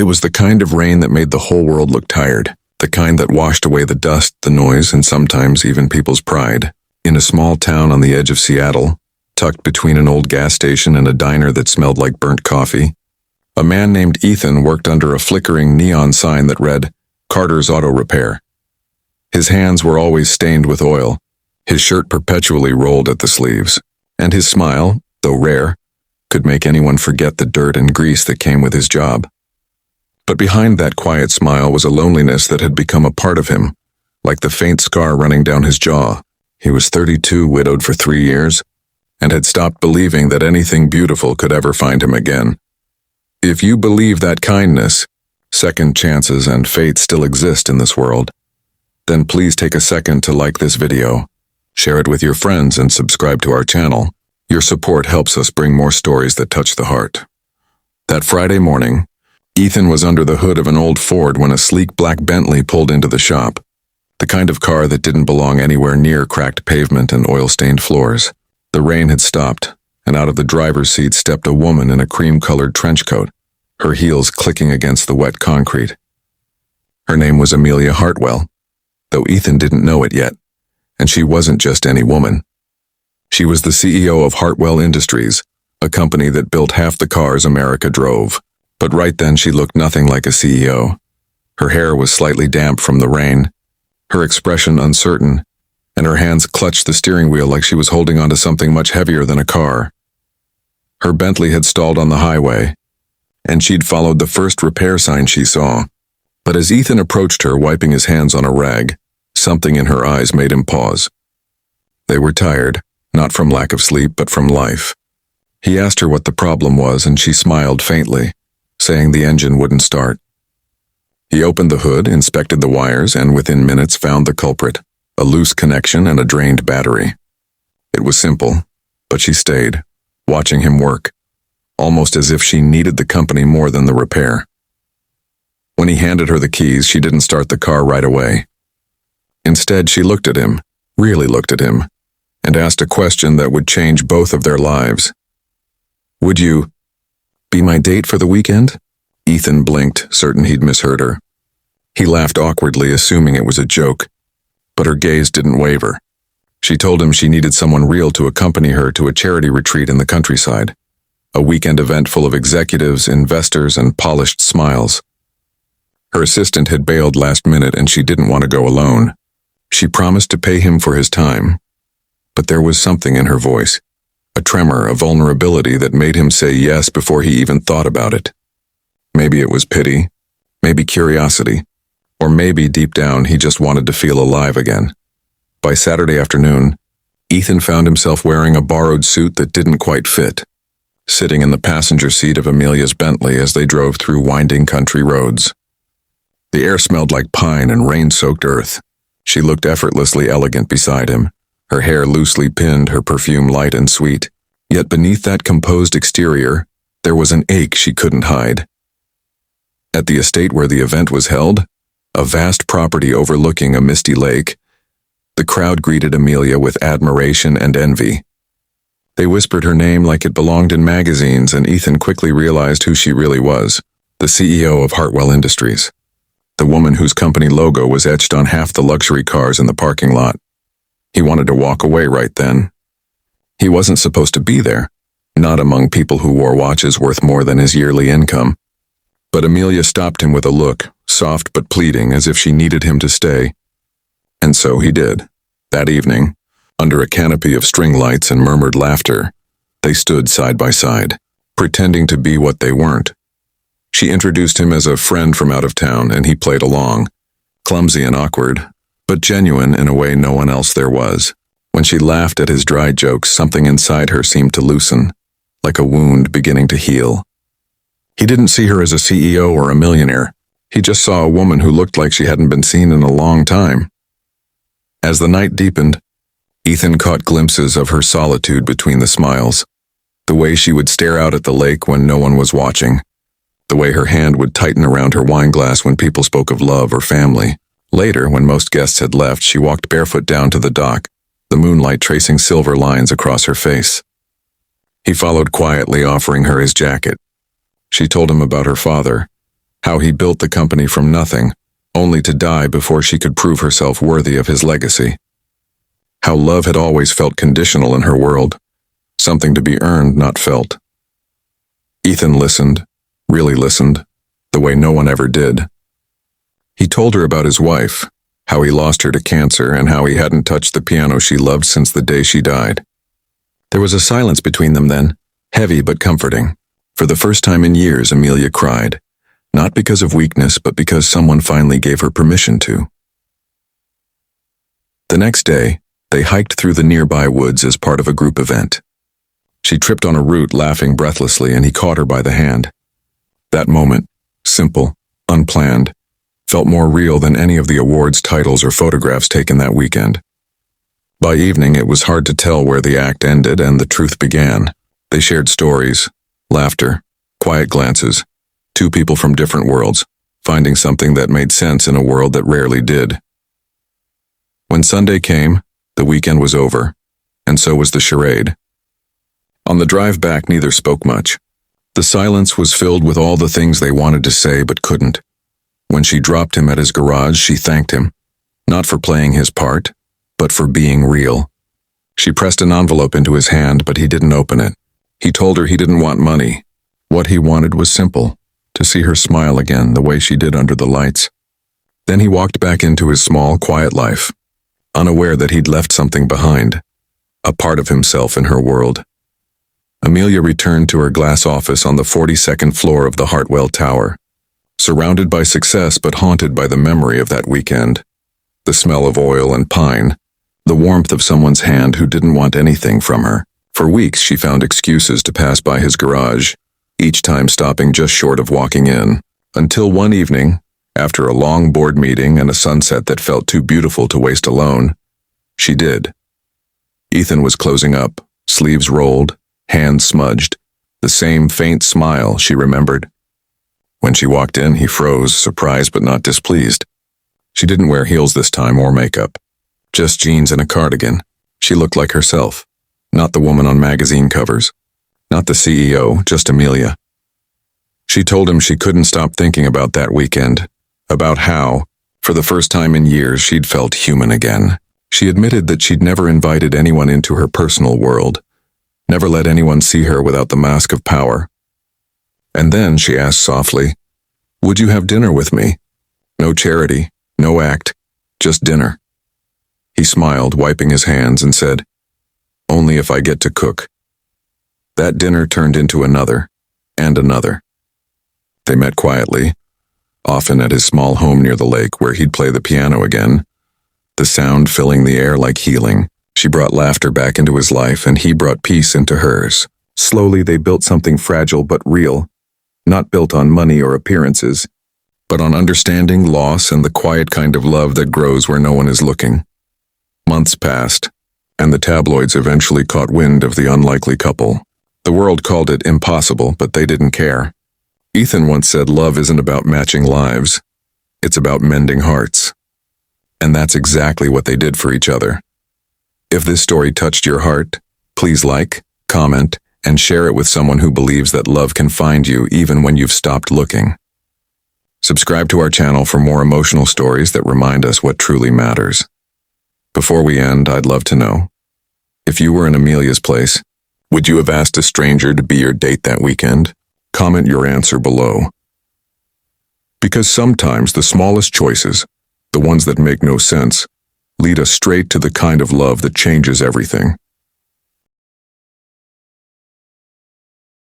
It was the kind of rain that made the whole world look tired, the kind that washed away the dust, the noise, and sometimes even people's pride. In a small town on the edge of Seattle, tucked between an old gas station and a diner that smelled like burnt coffee, a man named Ethan worked under a flickering neon sign that read, "Carter's Auto Repair." His hands were always stained with oil, his shirt perpetually rolled at the sleeves, and his smile, though rare, could make anyone forget the dirt and grease that came with his job. But behind that quiet smile was a loneliness that had become a part of him, like the faint scar running down his jaw. He was 32, widowed for 3 years, and had stopped believing that anything beautiful could ever find him again. If you believe that kindness, second chances, and fate still exist in this world, then please take a second to like this video, share it with your friends, and subscribe to our channel. Your support helps us bring more stories that touch the heart. That Friday morning, Ethan was under the hood of an old Ford when a sleek black Bentley pulled into the shop, the kind of car that didn't belong anywhere near cracked pavement and oil-stained floors. The rain had stopped, and out of the driver's seat stepped a woman in a cream-colored trench coat, her heels clicking against the wet concrete. Her name was Amelia Hartwell, though Ethan didn't know it yet, and she wasn't just any woman. She was the CEO of Hartwell Industries, a company that built half the cars America drove. But right then she looked nothing like a CEO. Her hair was slightly damp from the rain, her expression uncertain, and her hands clutched the steering wheel like she was holding onto something much heavier than a car. Her Bentley had stalled on the highway, and she'd followed the first repair sign she saw. But as Ethan approached her, wiping his hands on a rag, something in her eyes made him pause. They were tired, not from lack of sleep, but from life. He asked her what the problem was, and she smiled faintly, saying the engine wouldn't start. He opened the hood, inspected the wires, and within minutes found the culprit, a loose connection and a drained battery. It was simple, but she stayed, watching him work, almost as if she needed the company more than the repair. When he handed her the keys, she didn't start the car right away. Instead, she looked at him, really looked at him, and asked a question that would change both of their lives. "Would you be my date for the weekend?" Ethan blinked, certain he'd misheard her. He laughed awkwardly, assuming it was a joke, but her gaze didn't waver. She told him she needed someone real to accompany her to a charity retreat in the countryside, a weekend event full of executives, investors, and polished smiles. Her assistant had bailed last minute, and she didn't want to go alone. She promised to pay him for his time, but there was something in her voice, a tremor, a vulnerability that made him say yes before he even thought about it. Maybe it was pity, maybe curiosity, or maybe deep down he just wanted to feel alive again. By Saturday afternoon, Ethan found himself wearing a borrowed suit that didn't quite fit, sitting in the passenger seat of Amelia's Bentley as they drove through winding country roads. The air smelled like pine and rain-soaked earth. She looked effortlessly elegant beside him, her hair loosely pinned, her perfume light and sweet. Yet beneath that composed exterior, there was an ache she couldn't hide. At the estate where the event was held, a vast property overlooking a misty lake, the crowd greeted Amelia with admiration and envy. They whispered her name like it belonged in magazines, and Ethan quickly realized who she really was, the CEO of Hartwell Industries, the woman whose company logo was etched on half the luxury cars in the parking lot. He wanted to walk away right then. He wasn't supposed to be there, not among people who wore watches worth more than his yearly income. But Amelia stopped him with a look, soft but pleading, as if she needed him to stay. And so he did. That evening, under a canopy of string lights and murmured laughter, they stood side by side, pretending to be what they weren't. She introduced him as a friend from out of town, and he played along, clumsy and awkward, but genuine in a way no one else there was. When she laughed at his dry jokes, something inside her seemed to loosen, like a wound beginning to heal. He didn't see her as a CEO or a millionaire. He just saw a woman who looked like she hadn't been seen in a long time. As the night deepened, Ethan caught glimpses of her solitude between the smiles, the way she would stare out at the lake when no one was watching, the way her hand would tighten around her wine glass when people spoke of love or family. Later, when most guests had left, she walked barefoot down to the dock, the moonlight tracing silver lines across her face. He followed quietly, offering her his jacket. She told him about her father, How he built the company from nothing, only to die before she could prove herself worthy of his legacy. How love had always felt conditional in her world, something to be earned, not felt. Ethan listened, really listened, the way no one ever did. He told her about his wife, how he lost her to cancer, and how he hadn't touched the piano she loved since the day she died. There was a silence between them then, heavy but comforting. For the first time in years, Amelia cried, not because of weakness, but because someone finally gave her permission to. The next day, they hiked through the nearby woods as part of a group event. She tripped on a root, laughing breathlessly, and he caught her by the hand. That moment, simple, unplanned, felt more real than any of the awards, titles, or photographs taken that weekend. By evening, it was hard to tell where the act ended and the truth began. They shared stories, laughter, quiet glances, two people from different worlds, finding something that made sense in a world that rarely did. When Sunday came, the weekend was over, and so was the charade. On the drive back, neither spoke much. The silence was filled with all the things they wanted to say but couldn't. When she dropped him at his garage, she thanked him, not for playing his part, but for being real. She pressed an envelope into his hand, but he didn't open it. He told her he didn't want money. What he wanted was simple, to see her smile again the way she did under the lights. Then he walked back into his small, quiet life, unaware that he'd left something behind, a part of himself in her world. Amelia returned to her glass office on the 42nd floor of the Hartwell Tower, surrounded by success but haunted by the memory of that weekend. The smell of oil and pine, the warmth of someone's hand who didn't want anything from her. For weeks she found excuses to pass by his garage, each time stopping just short of walking in, until one evening, after a long board meeting and a sunset that felt too beautiful to waste alone, she did. Ethan was closing up, sleeves rolled, hands smudged, the same faint smile she remembered. When she walked in, he froze, surprised but not displeased. She didn't wear heels this time or makeup, just jeans and a cardigan. She looked like herself, not the woman on magazine covers, not the CEO, just Amelia. She told him she couldn't stop thinking about that weekend, about how, for the first time in years, she'd felt human again. She admitted that she'd never invited anyone into her personal world, never let anyone see her without the mask of power. And then she asked softly, "Would you have dinner with me? No charity, no act, just dinner." He smiled, wiping his hands, and said, "Only if I get to cook." That dinner turned into another, and another. They met quietly, often at his small home near the lake where he'd play the piano again, the sound filling the air like healing. She brought laughter back into his life, and he brought peace into hers. Slowly they built something fragile but real, not built on money or appearances, but on understanding, loss, and the quiet kind of love that grows where no one is looking. Months passed, and the tabloids eventually caught wind of the unlikely couple. The world called it impossible, but they didn't care. Ethan once said love isn't about matching lives, it's about mending hearts. And that's exactly what they did for each other. If this story touched your heart, please like, comment, and share it with someone who believes that love can find you even when you've stopped looking. Subscribe to our channel for more emotional stories that remind us what truly matters. Before we end, I'd love to know, if you were in Amelia's place, would you have asked a stranger to be your date that weekend? Comment your answer below. Because sometimes the smallest choices, the ones that make no sense, lead us straight to the kind of love that changes everything.